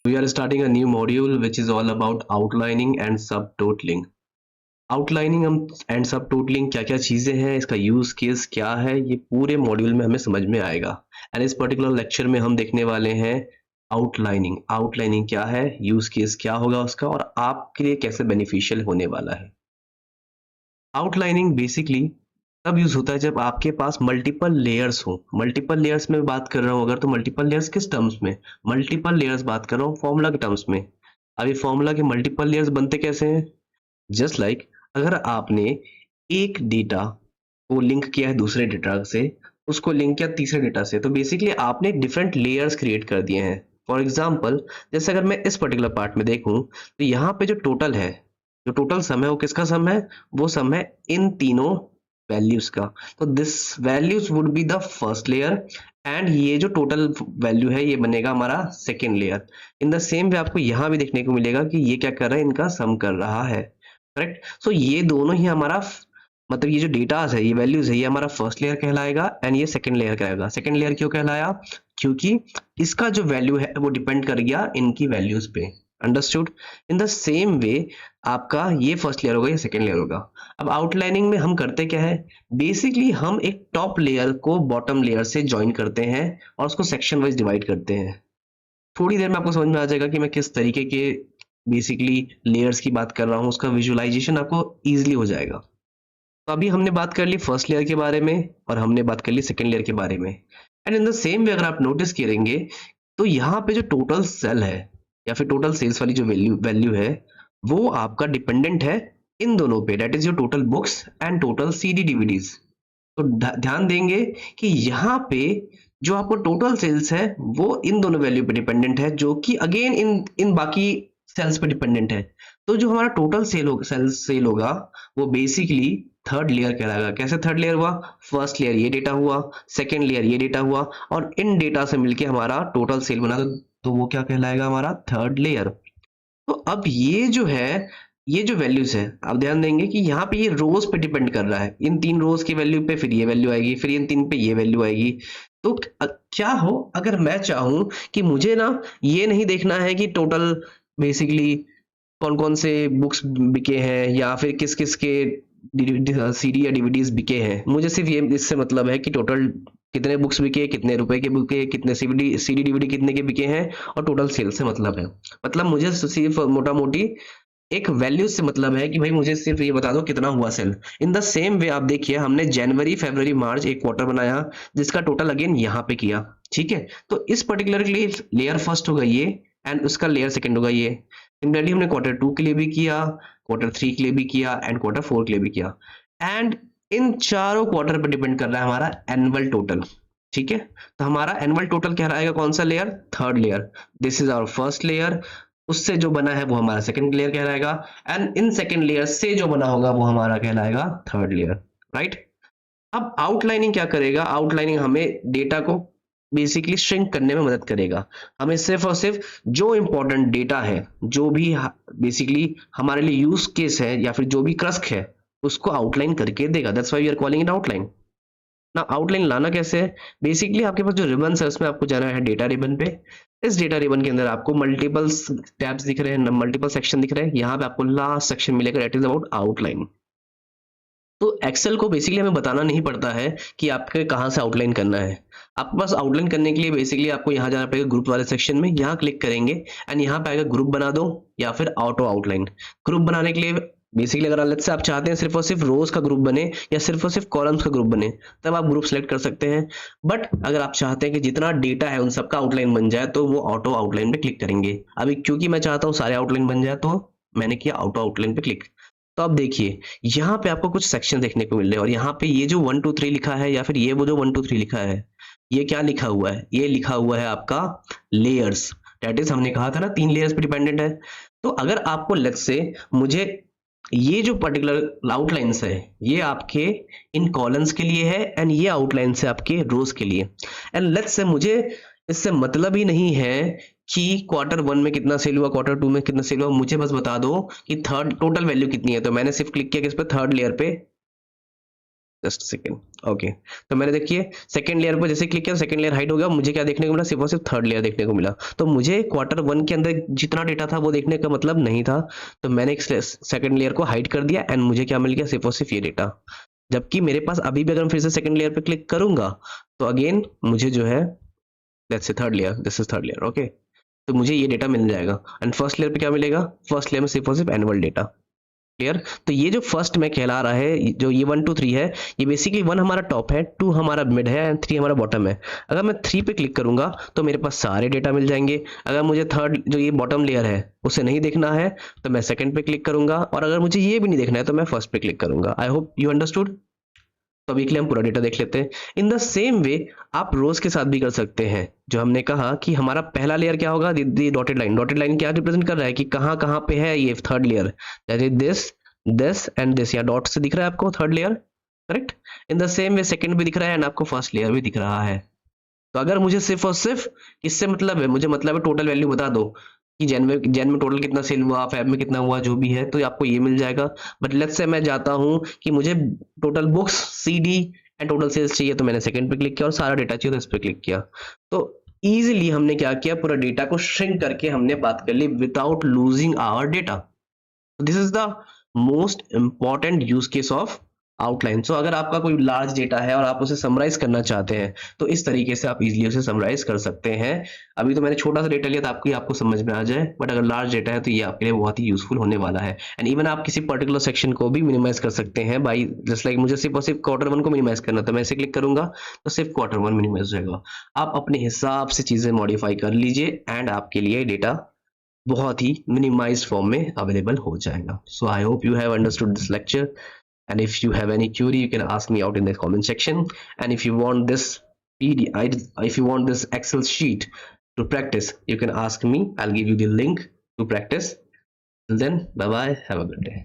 We are starting a new module which is all about outlining and subtotaling. Outlining हम and सब totalling क्या क्या चीज़ें हैं, इसका यूज केस क्या है, ये पूरे मॉड्यूल में हमें समझ में आएगा। एंड इस पर्टिकुलर लेक्चर में हम देखने वाले हैं आउटलाइनिंग। आउटलाइनिंग क्या है, यूज केस क्या होगा उसका, और आपके लिए कैसे बेनिफिशियल होने वाला है। आउटलाइनिंग बेसिकली तब यूज होता है जब आपके पास मल्टीपल लेयर्स हो। मल्टीपल लेयर्स में बात कर रहा हूँ अगर, तो मल्टीपल लेयर्स किस टर्म्स में, मल्टीपल लेयर्स बात कर रहा हूँ फॉर्मूला के टर्म्स में। अभी फॉर्मूला के मल्टीपल लेयर्स बनते कैसे हैं, जस्ट लाइक अगर आपने एक डेटा को लिंक किया है दूसरे डेटा से, उसको लिंक किया तीसरे डेटा से, तो बेसिकली आपने डिफरेंट लेयर्स क्रिएट कर दिए हैं। फॉर एग्जाम्पल जैसे अगर मैं इस पर्टिकुलर पार्ट में देखूं तो यहाँ पे जो टोटल है, जो टोटल सम है वो किसका सम है, वो सम है इन तीनों वैल्यूज का। तो this values would be the first layer and ये जो टोटल वैल्यू है ये बनेगा हमारा second layer. In the same वे आपको यहाँ भी देखने को मिलेगा कि ये क्या कर रहा है, इनका सम कर रहा है। करेक्ट। सो ये दोनों ही हमारा मतलब ये जो डेटाज है, ये वैल्यूज है, ये हमारा फर्स्ट लेयर कहलाएगा एंड ये सेकंड लेयर कहलाएगा। सेकंड लेयर क्यों कहलाया, क्योंकि इसका जो वैल्यू है वो डिपेंड कर गया इनकी वैल्यूज पे। अंडरस्टूड। इन द सेम वे आपका ये फर्स्ट लेयर होगा, ये सेकंड लेयर होगा। अब आउटलाइनिंग में हम करते क्या है, बेसिकली हम एक टॉप लेयर को बॉटम लेयर से ज्वाइन करते हैं और उसको सेक्शन वाइज डिवाइड करते हैं। थोड़ी देर में आपको समझ में आ जाएगा कि मैं किस तरीके के बेसिकली लेयर्स की बात कर रहा हूँ, उसका विजुअलाइजेशन आपको इजीली हो जाएगा। तो अभी हमने बात कर ली फर्स्ट लेयर के बारे में और हमने बात कर ली सेकंड लेयर के बारे में। एंड इन द सेम वे अगर आप नोटिस करेंगे तो यहाँ पे जो टोटल सेल है या फिर टोटल सेल्स वाली जो वैल्यू वैल्यू है वो आपका डिपेंडेंट है इन दोनों पे, that is your total books and total CD DVDs. तो ध्यान देंगे कि यहाँ पे जो आपको टोटल सेल्स है वो इन दोनों वैल्यू पे डिपेंडेंट है, जो कि अगेन इन इन बाकी सेल्स पे डिपेंडेंट है। तो जो हमारा टोटल सेल होगा वो बेसिकली थर्ड लेयर कहलाएगा। कैसे थर्ड लेयर हुआ, फर्स्ट लेयर ये डेटा हुआ, सेकेंड लेयर ये डेटा हुआ, और इन डेटा से मिलके हमारा टोटल सेल बना, तो वो क्या कहलाएगा, हमारा थर्ड लेयर। तो अब ये जो है, ये जो वैल्यूज है, आप ध्यान देंगे कि यहाँ पे ये रोज पे डिपेंड कर रहा है। इन तीन रोज की वैल्यू पे फिर ये वैल्यू आएगी, फिर इन तीन पे ये वैल्यू आएगी। तो क्या हो अगर मैं चाहूं कि मुझे ना ये नहीं देखना है कि टोटल बेसिकली कौन कौन से बुक्स बिके हैं या फिर किस किस के सीडी या डीवीडीज बिके हैं, मुझे सिर्फ ये इससे मतलब है कि टोटल कितने बुक्स बिके, कितने रुपए के बिके, कितने सीडी डीवीडी कितने के बिके हैं, और टोटल सेल से मतलब है। मतलब मुझे सिर्फ मोटा मोटी एक वैल्यू से मतलब है कि भाई मुझे सिर्फ ये बता दो कितना हुआ sale. In the same way आप देखिए हमने जनवरी फरवरी मार्च एक क्वार्टर बनाया जिसका टोटल अगेन यहाँ पे किया। ठीक है, तो इस पर्टिकुलर के लिए लेयर फर्स्ट होगा ये एंड उसका लेयर सेकंड होगा ये। सिमिलरली हमने क्वार्टर टू के लिए भी किया, क्वार्टर थ्री के लिए भी किया एंड क्वार्टर फोर के लिए भी किया। एंड इन चारों क्वार्टर पर डिपेंड कर रहा है हमारा एनुअल टोटल। ठीक है, तो हमारा एनुअल टोटल कहलाएगा कौन सा layer, third layer. This is our first layer, उससे जो बना है वो हमारा सेकंड लेयर कहलाएगा, एंड इन सेकंड लेयर से जो बना होगा वो हमारा कहलाएगा थर्ड लेयर। राइट। अब आउटलाइनिंग क्या करेगा, आउटलाइनिंग हमें डेटा को बेसिकली श्रिंक करने में मदद करेगा। हमें सिर्फ और सिर्फ जो इंपॉर्टेंट डेटा है, जो भी बेसिकली हमारे लिए यूज केस है या फिर जो भी क्रस्क है, उसको आउटलाइन करके देगा। That's why we are calling it outline. ना आउटलाइन लाना कैसे है, बेसिकली आपके पास जो रिबन है उसमें आपको जाना है डेटा रिबन पे। इस डेटा रिबन के अंदर आपको मल्टीपल टैब्स दिख रहे हैं, मल्टीपल सेक्शन दिख रहे हैं। यहाँ पे आपको लास्ट सेक्शन मिलेगा, दैट इज अबाउट आउटलाइन। तो एक्सेल को बेसिकली हमें बताना नहीं पड़ता है कि आपके कहाँ से आउटलाइन करना है। आपके पास आउटलाइन करने के लिए बेसिकली आपको यहाँ जाना पड़ेगा ग्रुप वाले सेक्शन में, यहाँ क्लिक करेंगे एंड यहाँ पे आएगा ग्रुप बना दो या फिर ऑटो आउटलाइन। ग्रुप बनाने के लिए बेसिकली अगर अलग से आप चाहते हैं सिर्फ और सिर्फ रोज का ग्रुप बने या सिर्फ और सिर्फ कॉलम्स का ग्रुप बने, तब आप ग्रुप सेलेक्ट कर सकते हैं। बट अगर आप चाहते हैं कि जितना डेटा है उन सबका आउटलाइन बन जाए, तो वो ऑटो आउटलाइन पे क्लिक करेंगे। अभी क्योंकि मैं चाहता हूँ सारे आउटलाइन बन जाए, तो मैंने किया ऑटो आउटलाइन पे क्लिक। तो अब देखिए यहाँ पे आपको कुछ सेक्शन देखने को मिल रहे हैं, और यहाँ पे ये जो 1 2 3 लिखा है या फिर ये वो जो 1 2 3 लिखा है, ये क्या लिखा हुआ है, ये लिखा हुआ है आपका लेयर्स। दैट इज हमने कहा था ना 3 लेयर्स पे डिपेंडेंट है। तो अगर आपको लेट्स से मुझे ये जो पर्टिकुलर आउटलाइंस है ये आपके इन कॉलम्स के लिए है एंड ये आउटलाइंस है आपके रोज के लिए। एंड लेट्स से मुझे इससे मतलब ही नहीं है कि क्वार्टर वन में कितना सेल हुआ, क्वार्टर टू में कितना सेल हुआ, मुझे बस बता दो कि थर्ड टोटल वैल्यू कितनी है। तो मैंने सिर्फ क्लिक किया किस पे, थर्ड लेयर पे, जस्ट सेकेंड। ओके, तो मैंने देखिए सेकंड लेयर पर जैसे क्लिक किया, सेकंड लेयर हाइड हो गया, मुझे क्या देखने को मिला, सिर्फ और सिर्फ थर्ड लेयर देखने को मिला। तो मुझे क्वार्टर वन के अंदर जितना डेटा था वो देखने का मतलब नहीं था, तो मैंने एक सेकंड लेयर को हाइड कर दिया एंड मुझे क्या मिल गया, सिर्फ और सिर्फ ये डेटा। जबकि मेरे पास अभी भी अगर मैं फिर से सेकंड लेयर पे क्लिक करूंगा तो अगेन मुझे जो है, let's say third layer, this is third layer, okay, तो मुझे ये डेटा मिल जाएगा। एंड फर्स्ट लेयर पे क्या मिलेगा, फर्स्ट लेयर में सिर्फ और सिर्फ एनुअल डेटा। क्लियर? तो ये जो फर्स्ट में कहला रहा है, जो ये 1 2 3 है, ये बेसिकली 1 हमारा टॉप है, 2 हमारा मिड है एंड 3 हमारा बॉटम है। अगर मैं 3 पे क्लिक करूंगा तो मेरे पास सारे डेटा मिल जाएंगे। अगर मुझे थर्ड जो ये बॉटम लेयर है उसे नहीं देखना है तो मैं सेकंड पे क्लिक करूंगा, और अगर मुझे ये भी नहीं देखना है तो मैं फर्स्ट पे क्लिक करूंगा। आई होप यू अंडरस्टूड। तो अभी के लिए हम पूरा डेटा देख लेते हैं। इन द सेम वे आप रोज के साथ भी कर सकते हैं। जो हमने कहा कि हमारा पहला लेयर क्या होगा, डॉटेड लाइन। डॉटेड लाइन क्या रिप्रेजेंट कर रहा है कि कहाँ कहाँ पे है ये third layer, that is this and this, या डॉट से दिख रहा है आपको third layer, correct. In the same way second भी दिख रहा है एंड आपको फर्स्ट लेयर भी दिख रहा है। तो अगर मुझे सिर्फ और सिर्फ इससे मतलब है, मुझे मतलब है टोटल वैल्यू बता दो कि जैन में टोटल कितना सेल हुआ, फैब में कितना हुआ, जो भी है, तो आपको ये मिल जाएगा। बट लेट्स से मैं जाता हूँ कि मुझे total books, CD and total sales चाहिए, तो मैंने सेकंड पे क्लिक किया, और सारा डेटा चाहिए तो इस पे क्लिक किया। तो इजीली हमने क्या किया, पूरा डेटा को श्रिंक करके हमने बात कर ली without losing our data. This is the most important use case of outline. So अगर आपका कोई लार्ज डेटा है और आप उसे समराइज करना चाहते हैं तो इस तरीके से आप इजीली उसे समराइज कर सकते हैं। अभी तो मैंने छोटा सा डेटा लिया था आपको समझ में आ जाए, बट अगर लार्ज डेटा है तो ये आपके लिए बहुत ही यूजफुल होने वाला है। एंड इवन आप किसी पर्टिकुलर सेक्शन को भी मिनिमाइज कर सकते हैं बाई जस्ट लाइक मुझे सिर्फ और सिर्फ क्वार्टर वन को मिनिमाइज करना, तो मैं इसे क्लिक करूंगा तो सिर्फ क्वार्टर वन मिनिमाइज हो जाएगा। आप अपने हिसाब से चीजें मॉडिफाई कर लीजिए एंड आपके लिए डेटा बहुत ही मिनिमाइज्ड फॉर्म में अवेलेबल हो जाएगा। So I hope you have understood this lecture, and if you have any query you can ask me out in the comment section. And if you want this if you want this Excel sheet to practice, you can ask me, I'll give you the link to practice. Till then, bye bye, have a good day.